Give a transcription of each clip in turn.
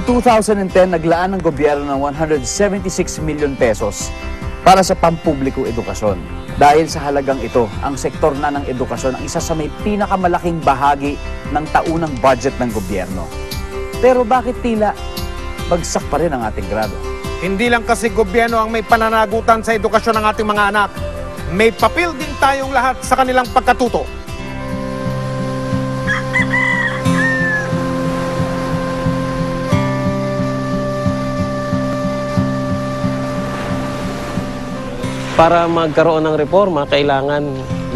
Noong 2010, naglaan ng gobyerno ng 176 million pesos para sa pampublikong edukasyon. Dahil sa halagang ito, ang sektor na ng edukasyon ang isa sa may pinakamalaking bahagi ng taunang budget ng gobyerno. Pero bakit tila bagsak pa rin ang ating grado? Hindi lang kasi gobyerno ang may pananagutan sa edukasyon ng ating mga anak. May papel din tayong lahat sa kanilang pagkatuto. Para magkaroon ng reforma, kailangan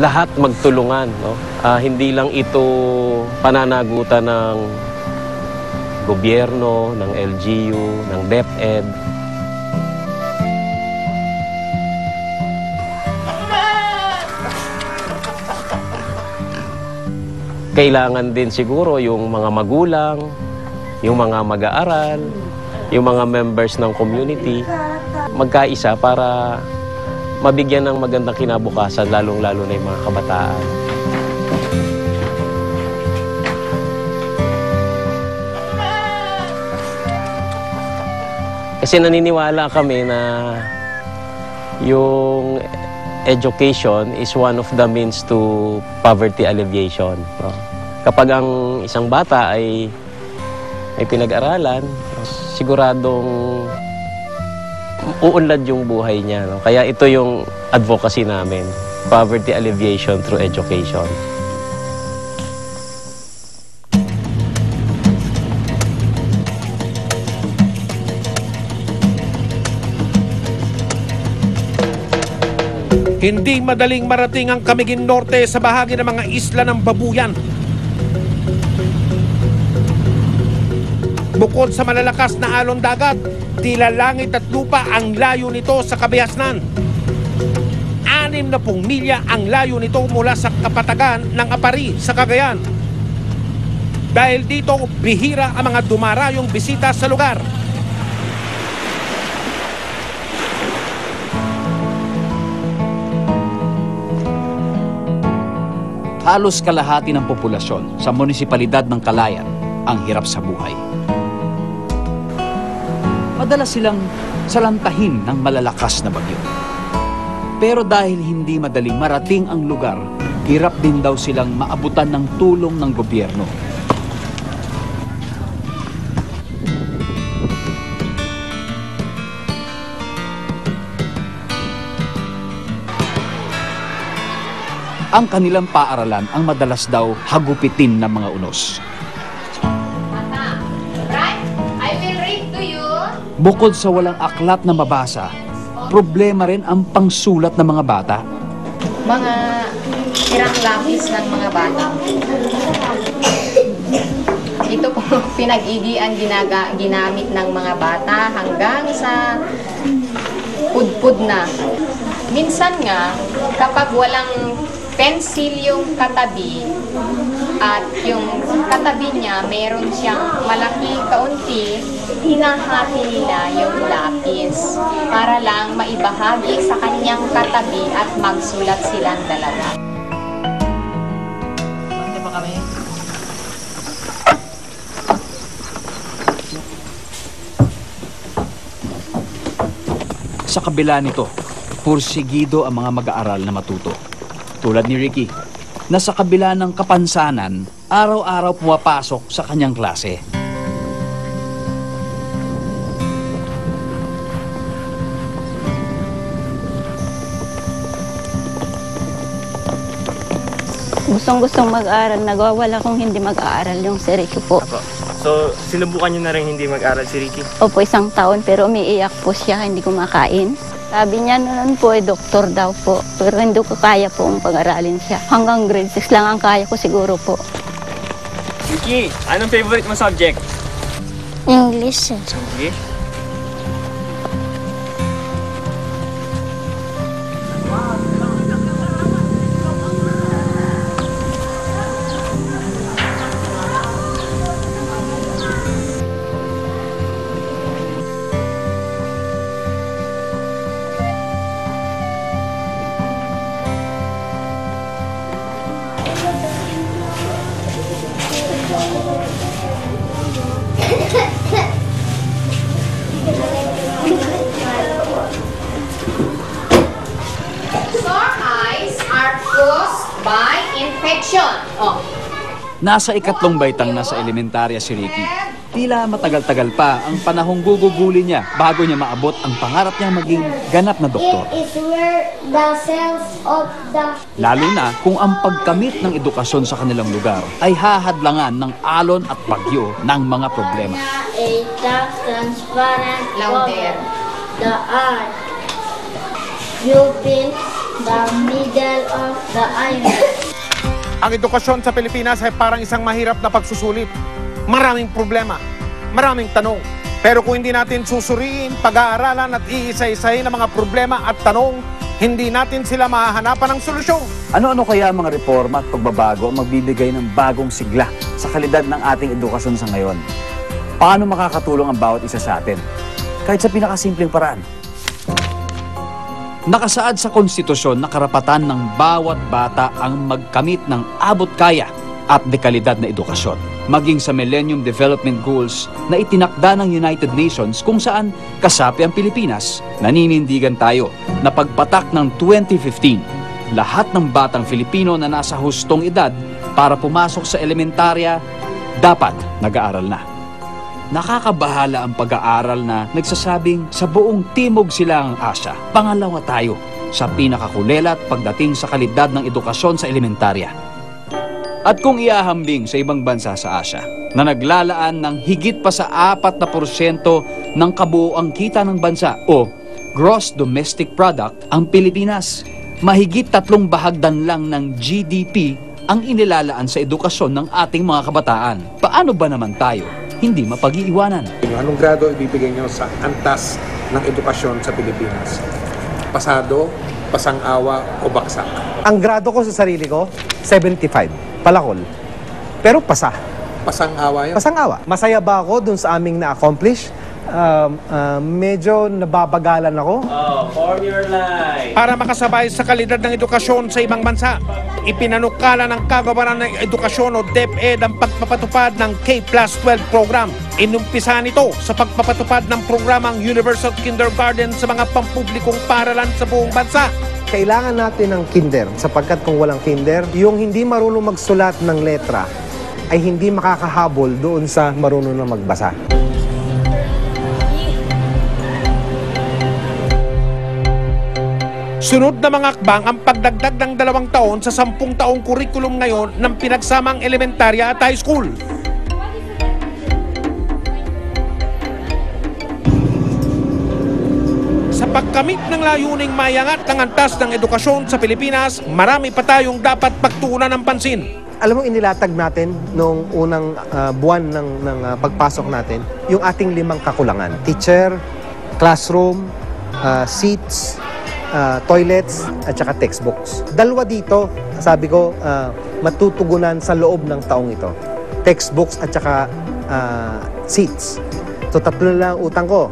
lahat magtulungan. No? Hindi lang ito pananagutan ng gobyerno, ng LGU, ng DepEd. Kailangan din siguro yung mga magulang, yung mga mag-aaral, yung mga members ng community, magkaisa para mabigyan ng magandang kinabukasan, lalong-lalo na yung mga kabataan. Kasi naniniwala kami na yung education is one of the means to poverty alleviation. No? Kapag ang isang bata ay may pinag-aralan, siguradong uunlad yung buhay niya. No? Kaya ito yung advocacy namin, poverty alleviation through education. Hindi madaling marating ang Camiguin Norte sa bahagi ng mga isla ng Babuyan. Bukod sa malalakas na alon dagat, tila langit at lupa ang layo nito sa Kabayasnan. 60 milya ang layo nito mula sa kapatagan ng Apari sa Cagayan. Dahil dito, bihira ang mga dumarayong bisita sa lugar. Halos kalahati ng populasyon sa munisipalidad ng Calayan ang hirap sa buhay. Madalas silang salantahin ng malalakas na bagyo. Pero dahil hindi madaling marating ang lugar, hirap din daw silang maabutan ng tulong ng gobyerno. Ang kanilang paaralan ang madalas daw hagupitin ng mga unos. Right? I will read to you. Bukod sa walang aklat na mabasa, problema rin ang pangsulat ng mga bata. Mga sirang lapis ng mga bata. Ito po pinag-igi ang ginamit ng mga bata hanggang sa pudpud na. Minsan nga, kapag walang pensil yung katabi at yung katabi niya meron siyang malaki kaunti, hinahati nila yung lapis para lang maibahagi sa kanyang katabi at magsulat silang dalawa. Sa kabila nito, pursigido ang mga mag-aaral na matuto. Tulad ni Ricky, na sa kabila ng kapansanan, araw-araw pumapasok sa kanyang klase. Gustong-gustong mag-aaral, nagwawala kung hindi mag-aaral yung si Ricky po. Apo. So, sinubukan niyo na rin hindi mag-aaral si Ricky? Opo, 1 taon, pero umiiyak po siya, hindi kumakain. Sabi niya noon po, doktor daw po. Pero hindi ko kaya po pag-aralin siya. Hanggang grade 6 lang ang kaya ko siguro po. Ricky, anong favorite mo subject? English. English? Action! Oh. Nasa ikatlong baitang nasa elementarya si Ricky. Tila matagal-tagal pa ang panahong guguguli niya bago niya maabot ang pangarap niya maging ganap na doktor. It is where the cells of the Lalo na kung ang pagkamit ng edukasyon sa kanilang lugar ay hahadlangan ng alon at bagyo ng mga problema. a transparent Louder. the eye. You build the middle of the island. Ang edukasyon sa Pilipinas ay parang isang mahirap na pagsusulit. Maraming problema, maraming tanong. Pero kung hindi natin susuriin, pag-aaralan at iisa-isahin ang mga problema at tanong, hindi natin sila mahahanapan ng solusyon. Ano-ano kaya ang mga reforma at pagbabago ang magbibigay ng bagong sigla sa kalidad ng ating edukasyon sa ngayon? Paano makakatulong ang bawat isa sa atin? Kahit sa pinakasimpleng paraan. Nakasaad sa konstitusyon na karapatan ng bawat bata ang magkamit ng abot-kaya at dekalidad na edukasyon. Maging sa Millennium Development Goals na itinakda ng United Nations kung saan kasapi ang Pilipinas, naninindigan tayo na pagpatak ng 2015, lahat ng batang Filipino na nasa hustong edad para pumasok sa elementarya, dapat nag-aaral na. Nakakabahala ang pag-aaral na nagsasabing sa buong timog sila ang Asya. Pangalawa tayo sa pinakakulelat pagdating sa kalidad ng edukasyon sa elementarya. At kung iahambing sa ibang bansa sa Asya na naglalaan ng higit pa sa 4% ng kabuoang kita ng bansa o Gross Domestic Product, ang Pilipinas, mahigit 3 bahagdan lang ng GDP ang inilalaan sa edukasyon ng ating mga kabataan. Paano ba naman tayo hindi mapag-iiwanan? Anong grado ibibigay nyo sa antas ng edukasyon sa Pilipinas? Pasado, pasang-awa o baksak? Ang grado ko sa sarili ko, 75. Palakol. Pero pasa. Pasang-awa yun? Pasang-awa. Masaya ba ako dun sa aming na-accomplish? Medyo nababagalan ako. Form your life. Para makasabay sa kalidad ng edukasyon sa ibang bansa, ipinanukala ng Kagawaran ng Edukasyon o DepEd ang pagpapatupad ng K+12 program. Inumpisa nito sa pagpapatupad ng programang Universal Kindergarten sa mga pampublikong paaralan sa buong bansa. Kailangan natin ng kinder sapagkat kung walang kinder, yung hindi marunong magsulat ng letra ay hindi makakahabol doon sa marunong na magbasa. Sunod na mga akbang ang pagdagdag ng 2 taon sa 10 taong kurikulum ngayon ng pinagsamang elementarya at high school. Sa pagkamit ng layuning mayangat ng antas ng edukasyon sa Pilipinas, marami pa tayong dapat pagtuunan ng pansin. Alam mo, inilatag natin noong unang buwan ng pagpasok natin yung ating 5 kakulangan. Teacher, classroom, seats, toilets, at saka textbooks. 2 dito, sabi ko, matutugunan sa loob ng taong ito. Textbooks at saka seats. So 3 lang ang utang ko.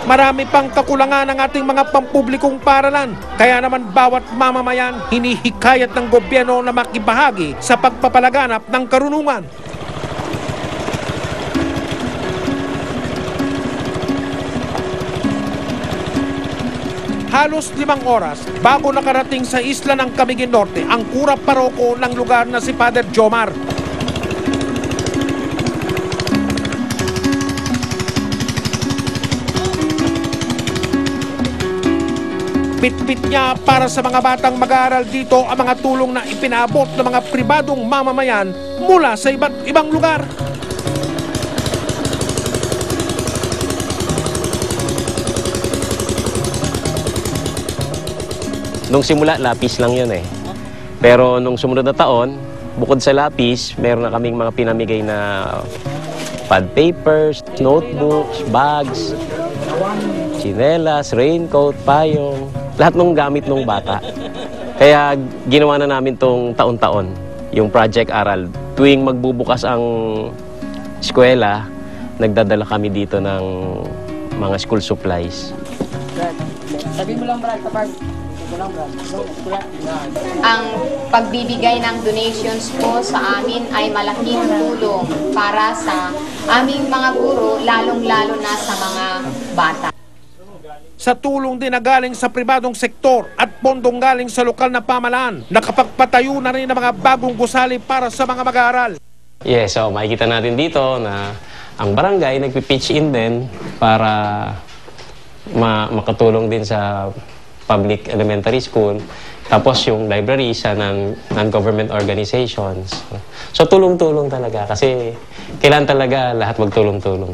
Marami pang kakulangan ng ating mga pampublikong paaralan. Kaya naman bawat mamamayan hinihikayat ng gobyerno na makibahagi sa pagpapalaganap ng karunungan. Halos 5 oras bago nakarating sa isla ng Camiguin Norte ang kurap paroko ng lugar na si Father Jomar. Pitpit niya para sa mga batang mag-aaral dito ang mga tulong na ipinaabot ng mga pribadong mamamayan mula sa iba't ibang lugar. Nung simula, lapis lang yun eh. Pero nung sumunod na taon, bukod sa lapis, meron na kaming mga pinamigay na pad papers, notebooks, bags, tsinelas, raincoat, payong, lahat ng gamit ng bata. Kaya ginawa na namin tong taon-taon, yung Project Aral. Tuwing magbubukas ang eskwela, nagdadala kami dito ng mga school supplies. Sabi mo lang, Brad, kapag Ang pagbibigay ng donations po sa amin ay malaking tulong para sa aming mga guro, lalong-lalo na sa mga bata. sa tulong din na galing sa pribadong sektor at pondong galing sa lokal na pamahalaan, nakapagpatayo na rin ng mga bagong gusali para sa mga mag-aaral. Yes, so makikita natin dito na ang barangay nagpi-pitch in din para makatulong din sa public elementary school. Tapos yung library sa non-government organizations. So tulong-tulong talaga kasi kailan talaga lahat magtulong-tulong.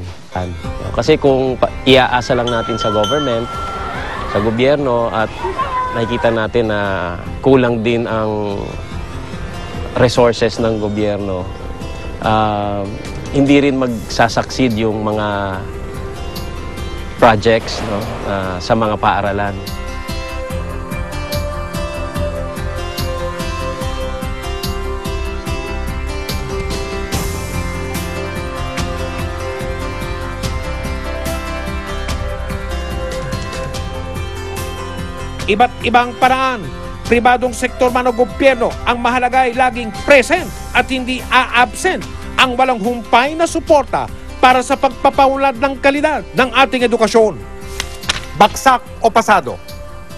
Kasi kung iaasa lang natin sa government, sa gobyerno at nakikita natin na kulang din ang resources ng gobyerno, hindi rin magsasucceed yung mga projects, no, sa mga paaralan. Iba't ibang paraan, pribadong sektor man o gobyerno, ang mahalaga ay laging present at hindi a-absent ang walang humpay na suporta para sa pagpapaunlad ng kalidad ng ating edukasyon. Baksak o pasado?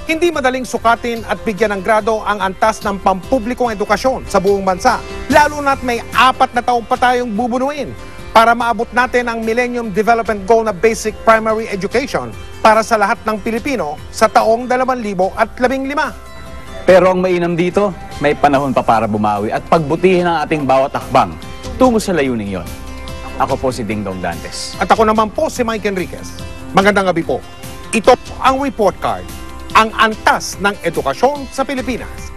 Hindi madaling sukatin at bigyan ng grado ang antas ng pampublikong edukasyon sa buong bansa, lalo na't may 4 na taon pa tayong bubunuin para maabot natin ang Millennium Development Goal na Basic Primary Education para sa lahat ng Pilipino sa taong 2015. Pero ang mainam dito, may panahon pa para bumawi at pagbutihin ang ating bawat akbang tungo sa layuning yon. Ako po si Dingdong Dantes. At ako naman po si Mike Enriquez. Magandang gabi po. Ito ang report card, ang antas ng edukasyon sa Pilipinas.